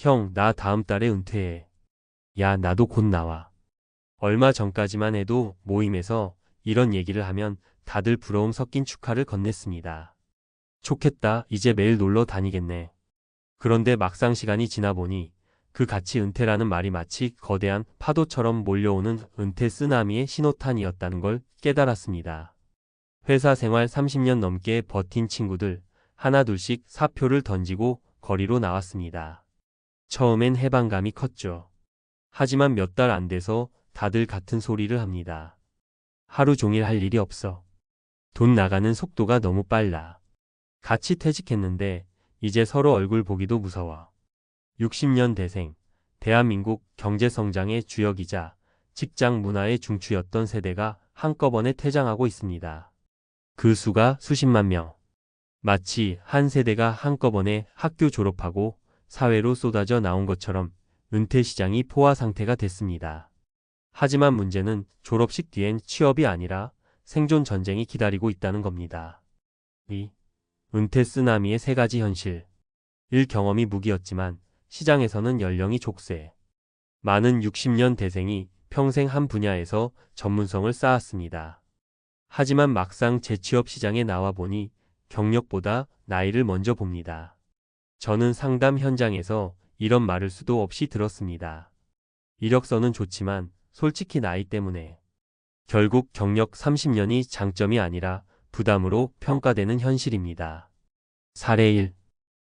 형, 나 다음 달에 은퇴해. 야, 나도 곧 나와. 얼마 전까지만 해도 모임에서 이런 얘기를 하면 다들 부러움 섞인 축하를 건넸습니다. 좋겠다. 이제 매일 놀러 다니겠네. 그런데 막상 시간이 지나 보니 그 같이 은퇴라는 말이 마치 거대한 파도처럼 몰려오는 은퇴 쓰나미의 신호탄이었다는 걸 깨달았습니다. 회사 생활 30년 넘게 버틴 친구들 하나둘씩 사표를 던지고 거리로 나왔습니다. 처음엔 해방감이 컸죠. 하지만 몇 달 안 돼서 다들 같은 소리를 합니다. 하루 종일 할 일이 없어. 돈 나가는 속도가 너무 빨라. 같이 퇴직했는데 이제 서로 얼굴 보기도 무서워. 60년 대생, 대한민국 경제성장의 주역이자 직장 문화의 중추였던 세대가 한꺼번에 퇴장하고 있습니다. 그 수가 수십만 명. 마치 한 세대가 한꺼번에 학교 졸업하고 사회로 쏟아져 나온 것처럼 은퇴 시장이 포화 상태가 됐습니다. 하지만 문제는 졸업식 뒤엔 취업이 아니라 생존 전쟁이 기다리고 있다는 겁니다. 이 은퇴 쓰나미의 세 가지 현실. 1. 경험이 무기였지만 시장에서는 연령이 족쇄. 많은 60년 대생이 평생 한 분야에서 전문성을 쌓았습니다. 하지만 막상 재취업 시장에 나와 보니 경력보다 나이를 먼저 봅니다. 저는 상담 현장에서 이런 말을 수도 없이 들었습니다. 이력서는 좋지만 솔직히 나이 때문에. 결국 경력 30년이 장점이 아니라 부담으로 평가되는 현실입니다. 사례 1.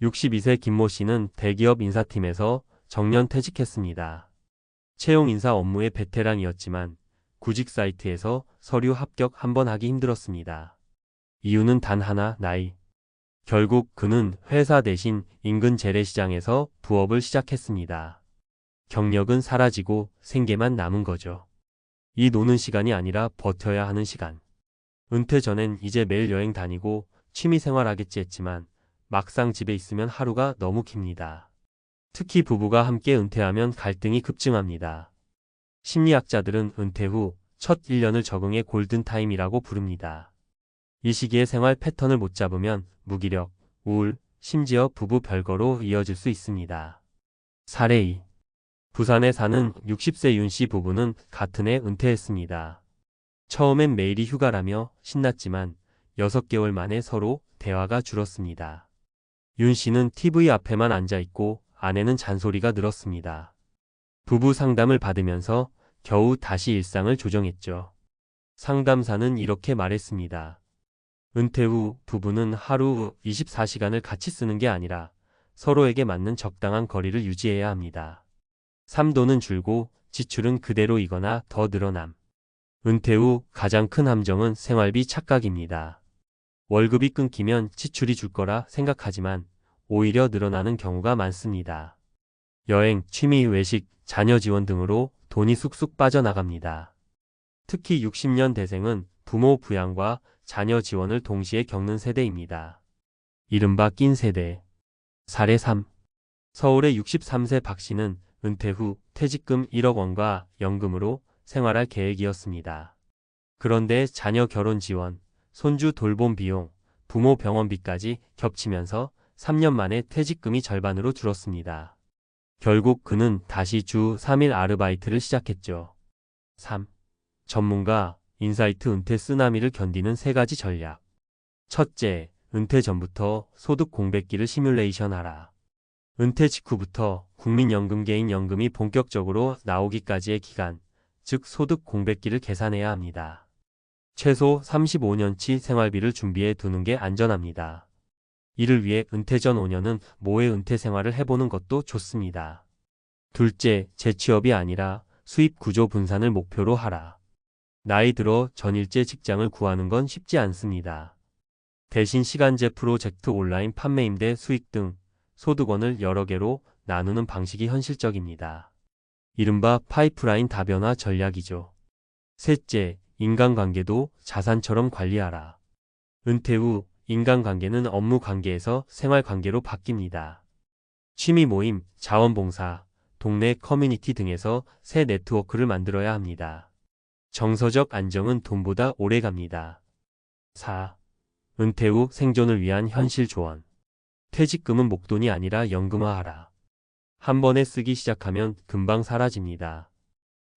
62세 김모 씨는 대기업 인사팀에서 정년 퇴직했습니다. 채용 인사 업무의 베테랑이었지만 구직 사이트에서 서류 합격 한 번 하기 힘들었습니다. 이유는 단 하나, 나이. 결국 그는 회사 대신 인근 재래시장에서 부업을 시작했습니다. 경력은 사라지고 생계만 남은 거죠. 이 노는 시간이 아니라 버텨야 하는 시간. 은퇴 전엔 이제 매일 여행 다니고 취미생활 하겠지 했지만 막상 집에 있으면 하루가 너무 깁니다. 특히 부부가 함께 은퇴하면 갈등이 급증합니다. 심리학자들은 은퇴 후 첫 1년을 적응의 골든타임이라고 부릅니다. 이 시기에 생활 패턴을 못 잡으면 무기력, 우울, 심지어 부부 별거로 이어질 수 있습니다. 사례 2. 부산에 사는 60세 윤 씨 부부는 같은 해 은퇴했습니다. 처음엔 매일이 휴가라며 신났지만 6개월 만에 서로 대화가 줄었습니다. 윤 씨는 TV 앞에만 앉아있고 아내는 잔소리가 늘었습니다. 부부 상담을 받으면서 겨우 다시 일상을 조정했죠. 상담사는 이렇게 말했습니다. 은퇴 후 부부는 하루 24시간을 같이 쓰는 게 아니라 서로에게 맞는 적당한 거리를 유지해야 합니다. 삶도는 줄고 지출은 그대로이거나 더 늘어남. 은퇴 후 가장 큰 함정은 생활비 착각입니다. 월급이 끊기면 지출이 줄 거라 생각하지만 오히려 늘어나는 경우가 많습니다. 여행, 취미, 외식, 자녀 지원 등으로 돈이 쑥쑥 빠져나갑니다. 특히 60년 대생은 부모 부양과 자녀 지원을 동시에 겪는 세대입니다. 이른바 낀 세대. 사례 3. 서울의 63세 박 씨는 은퇴 후 퇴직금 1억 원과 연금으로 생활할 계획이었습니다. 그런데 자녀 결혼 지원, 손주 돌봄 비용, 부모 병원비까지 겹치면서 3년 만에 퇴직금이 절반으로 줄었습니다. 결국 그는 다시 주 3일 아르바이트를 시작했죠. 3. 전문가, 인사이트 은퇴 쓰나미를 견디는 3가지 전략. 첫째, 은퇴 전부터 소득 공백기를 시뮬레이션하라. 은퇴 직후부터 국민연금 개인연금이 본격적으로 나오기까지의 기간, 즉 소득 공백기를 계산해야 합니다. 최소 35년치 생활비를 준비해 두는 게 안전합니다. 이를 위해 은퇴 전 5년은 모의 은퇴 생활을 해보는 것도 좋습니다. 둘째, 재취업이 아니라 수입 구조 분산을 목표로 하라. 나이 들어 전일제 직장을 구하는 건 쉽지 않습니다. 대신 시간제 프로젝트 온라인 판매 임대 수익 등 소득원을 여러 개로 나누는 방식이 현실적입니다. 이른바 파이프라인 다변화 전략이죠. 셋째, 인간관계도 자산처럼 관리하라. 은퇴 후 인간관계는 업무 관계에서 생활관계로 바뀝니다. 취미 모임, 자원봉사, 동네 커뮤니티 등에서 새 네트워크를 만들어야 합니다. 정서적 안정은 돈보다 오래 갑니다. 4. 은퇴 후 생존을 위한 현실 조언. 퇴직금은 목돈이 아니라 연금화하라. 한 번에 쓰기 시작하면 금방 사라집니다.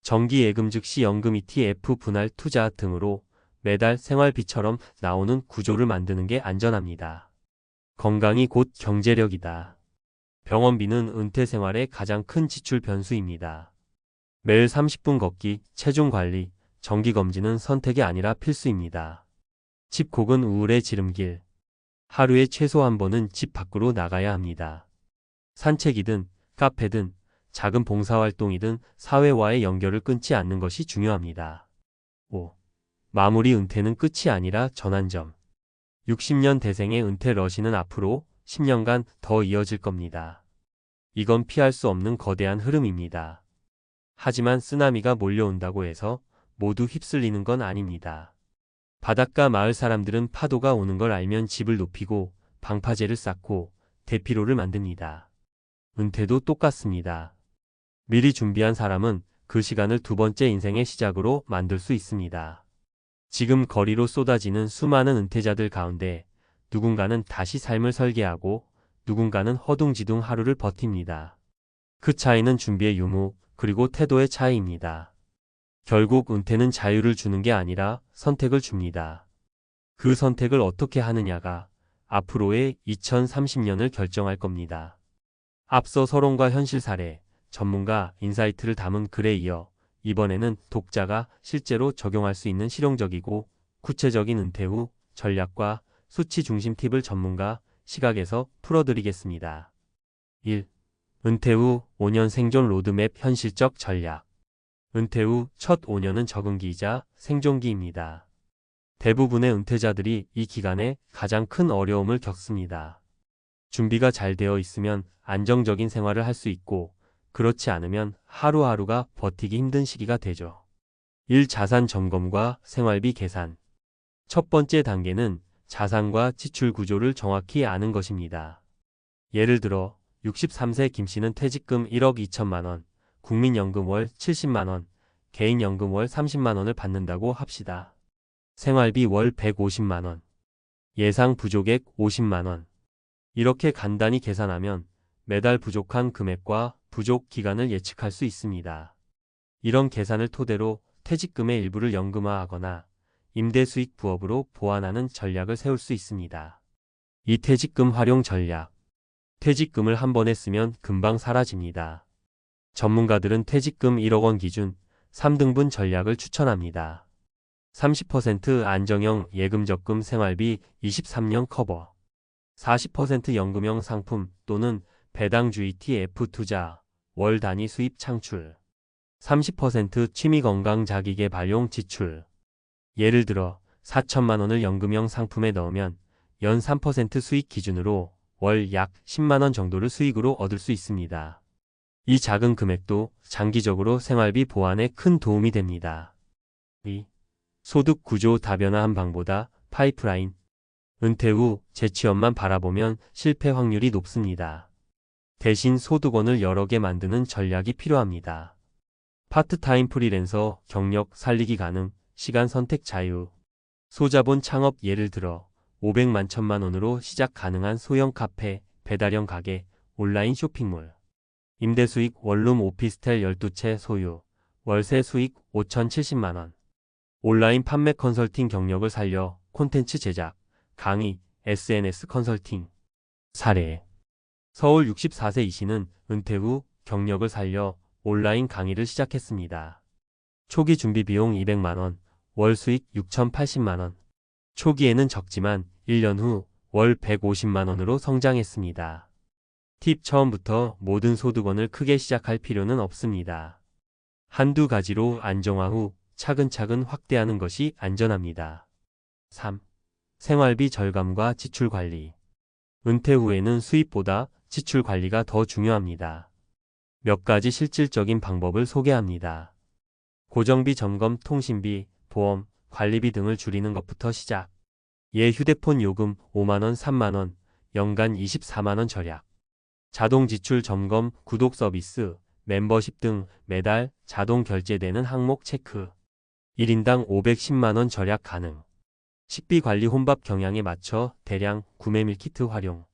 정기예금 즉시 연금 ETF 분할 투자 등으로 매달 생활비처럼 나오는 구조를 만드는 게 안전합니다. 건강이 곧 경제력이다. 병원비는 은퇴 생활의 가장 큰 지출 변수입니다. 매일 30분 걷기, 체중 관리, 정기검진은 선택이 아니라 필수입니다. 집콕은 우울의 지름길. 하루에 최소 한 번은 집 밖으로 나가야 합니다. 산책이든 카페든 작은 봉사활동이든 사회와의 연결을 끊지 않는 것이 중요합니다. 5. 마무리 은퇴는 끝이 아니라 전환점. 60년 대생의 은퇴 러시는 앞으로 10년간 더 이어질 겁니다. 이건 피할 수 없는 거대한 흐름입니다. 하지만 쓰나미가 몰려온다고 해서 모두 휩쓸리는 건 아닙니다. 바닷가 마을 사람들은 파도가 오는 걸 알면 집을 높이고 방파제를 쌓고 대피로를 만듭니다. 은퇴도 똑같습니다. 미리 준비한 사람은 그 시간을 두 번째 인생의 시작으로 만들 수 있습니다. 지금 거리로 쏟아지는 수많은 은퇴자들 가운데 누군가는 다시 삶을 설계하고 누군가는 허둥지둥 하루를 버팁니다. 그 차이는 준비의 유무 그리고 태도의 차이입니다. 결국 은퇴는 자유를 주는 게 아니라 선택을 줍니다. 그 선택을 어떻게 하느냐가 앞으로의 2030년을 결정할 겁니다. 앞서 서론과 현실 사례, 전문가 인사이트를 담은 글에 이어 이번에는 독자가 실제로 적용할 수 있는 실용적이고 구체적인 은퇴 후 전략과 수치 중심 팁을 전문가 시각에서 풀어드리겠습니다. 1. 은퇴 후 5년 생존 로드맵 현실적 전략. 은퇴 후 첫 5년은 적응기이자 생존기입니다. 대부분의 은퇴자들이 이 기간에 가장 큰 어려움을 겪습니다. 준비가 잘 되어 있으면 안정적인 생활을 할 수 있고 그렇지 않으면 하루하루가 버티기 힘든 시기가 되죠. 1. 자산 점검과 생활비 계산. 첫 번째 단계는 자산과 지출 구조를 정확히 아는 것입니다. 예를 들어 63세 김씨는 퇴직금 1억 2천만 원, 국민연금 월 70만 원, 개인연금 월 30만 원을 받는다고 합시다. 생활비 월 150만 원, 예상 부족액 50만 원. 이렇게 간단히 계산하면 매달 부족한 금액과 부족 기간을 예측할 수 있습니다. 이런 계산을 토대로 퇴직금의 일부를 연금화하거나 임대수익 부업으로 보완하는 전략을 세울 수 있습니다. 이 퇴직금 활용 전략. 퇴직금을 한 번에 쓰면 금방 사라집니다. 전문가들은 퇴직금 1억 원 기준 3등분 전략을 추천합니다. 30% 안정형 예금 적금 생활비 23년 커버. 40% 연금형 상품 또는 배당주 ETF 투자, 월 단위 수입 창출. 30% 취미 건강 자기 개발용 지출. 예를 들어 4천만 원을 연금형 상품에 넣으면 연 3% 수익 기준으로 월 약 10만 원 정도를 수익으로 얻을 수 있습니다. 이 작은 금액도 장기적으로 생활비 보완에 큰 도움이 됩니다. 2. 소득 구조 다변화한 방보다 파이프라인. 은퇴 후 재취업만 바라보면 실패 확률이 높습니다. 대신 소득원을 여러 개 만드는 전략이 필요합니다. 파트타임 프리랜서, 경력 살리기 가능, 시간 선택 자유. 소자본 창업 예를 들어 500만 1천만 원으로 시작 가능한 소형 카페, 배달형 가게, 온라인 쇼핑몰. 임대 수익 원룸 오피스텔 12채 소유, 월세 수익 5,070만 원. 온라인 판매 컨설팅 경력을 살려 콘텐츠 제작, 강의, SNS 컨설팅. 사례. 서울 64세 이씨는 은퇴 후 경력을 살려 온라인 강의를 시작했습니다. 초기 준비 비용 200만 원, 월 수익 6,080만 원. 초기에는 적지만 1년 후 월 150만 원으로 성장했습니다. 팁. 처음부터 모든 소득원을 크게 시작할 필요는 없습니다. 한두 가지로 안정화 후 차근차근 확대하는 것이 안전합니다. 3. 생활비 절감과 지출 관리. 은퇴 후에는 수입보다 지출 관리가 더 중요합니다. 몇 가지 실질적인 방법을 소개합니다. 고정비 점검, 통신비, 보험, 관리비 등을 줄이는 것부터 시작. 예 휴대폰 요금 5만 원, 3만 원, 연간 24만 원 절약. 자동 지출 점검, 구독 서비스, 멤버십 등 매달 자동 결제되는 항목 체크. 1인당 510만 원 절약 가능. 식비 관리 혼밥 경향에 맞춰 대량 구매 밀키트 활용.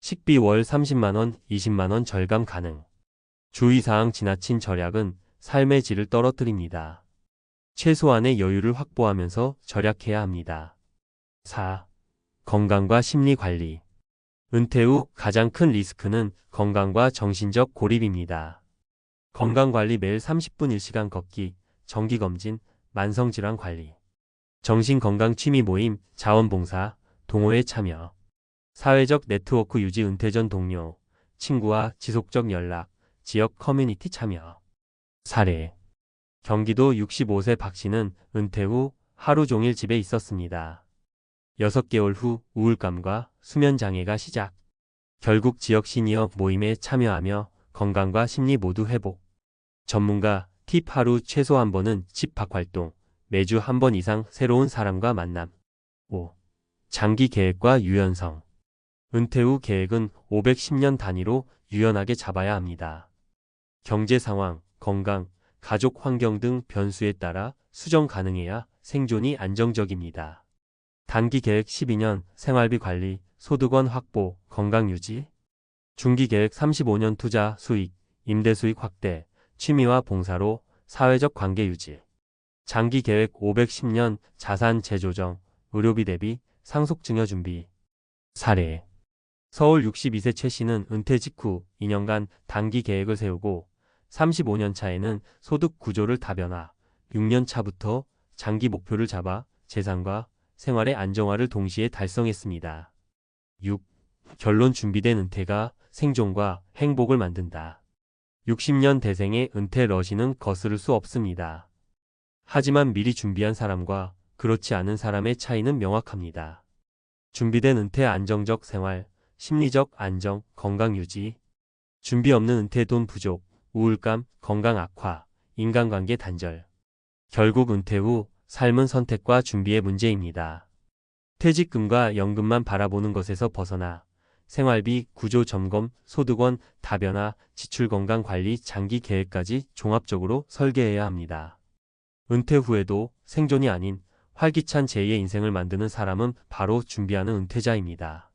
식비 월 30만 원, 20만 원 절감 가능. 주의사항 지나친 절약은 삶의 질을 떨어뜨립니다. 최소한의 여유를 확보하면서 절약해야 합니다. 4. 건강과 심리 관리. 은퇴 후 가장 큰 리스크는 건강과 정신적 고립입니다. 건강관리 매일 30분 1시간 걷기, 정기검진, 만성질환 관리, 정신건강 취미 모임, 자원봉사, 동호회 참여, 사회적 네트워크 유지 은퇴 전 동료, 친구와 지속적 연락, 지역 커뮤니티 참여. 사례. 경기도 65세 박 씨는 은퇴 후 하루 종일 집에 있었습니다. 6개월 후 우울감과 수면 장애가 시작. 결국 지역 시니어 모임에 참여하며 건강과 심리 모두 회복. 전문가 팁 하루 최소 한 번은 집 밖 활동, 매주 한 번 이상 새로운 사람과 만남. 5. 장기 계획과 유연성. 은퇴 후 계획은 510년 단위로 유연하게 잡아야 합니다. 경제 상황, 건강, 가족 환경 등 변수에 따라 수정 가능해야 생존이 안정적입니다. 단기 계획 12년 생활비 관리, 소득원 확보, 건강 유지. 중기 계획 35년 투자 수익, 임대 수익 확대, 취미와 봉사로 사회적 관계 유지. 장기 계획 510년 자산 재조정, 의료비 대비, 상속증여 준비. 사례. 서울 62세 최 씨는 은퇴 직후 2년간 단기 계획을 세우고 35년 차에는 소득 구조를 다변화, 6년 차부터 장기 목표를 잡아 재산과 생활의 안정화를 동시에 달성했습니다. 6. 결론 준비된 은퇴가 생존과 행복을 만든다. 60년 대생의 은퇴 러시는 거스를 수 없습니다. 하지만 미리 준비한 사람과 그렇지 않은 사람의 차이는 명확합니다. 준비된 은퇴 안정적 생활, 심리적 안정, 건강 유지. 준비 없는 은퇴 돈 부족, 우울감, 건강 악화, 인간관계 단절. 결국 은퇴 후 삶은 선택과 준비의 문제입니다. 퇴직금과 연금만 바라보는 것에서 벗어나 생활비, 구조 점검, 소득원, 다변화, 지출 건강 관리, 장기 계획까지 종합적으로 설계해야 합니다. 은퇴 후에도 생존이 아닌 활기찬 제2의 인생을 만드는 사람은 바로 준비하는 은퇴자입니다.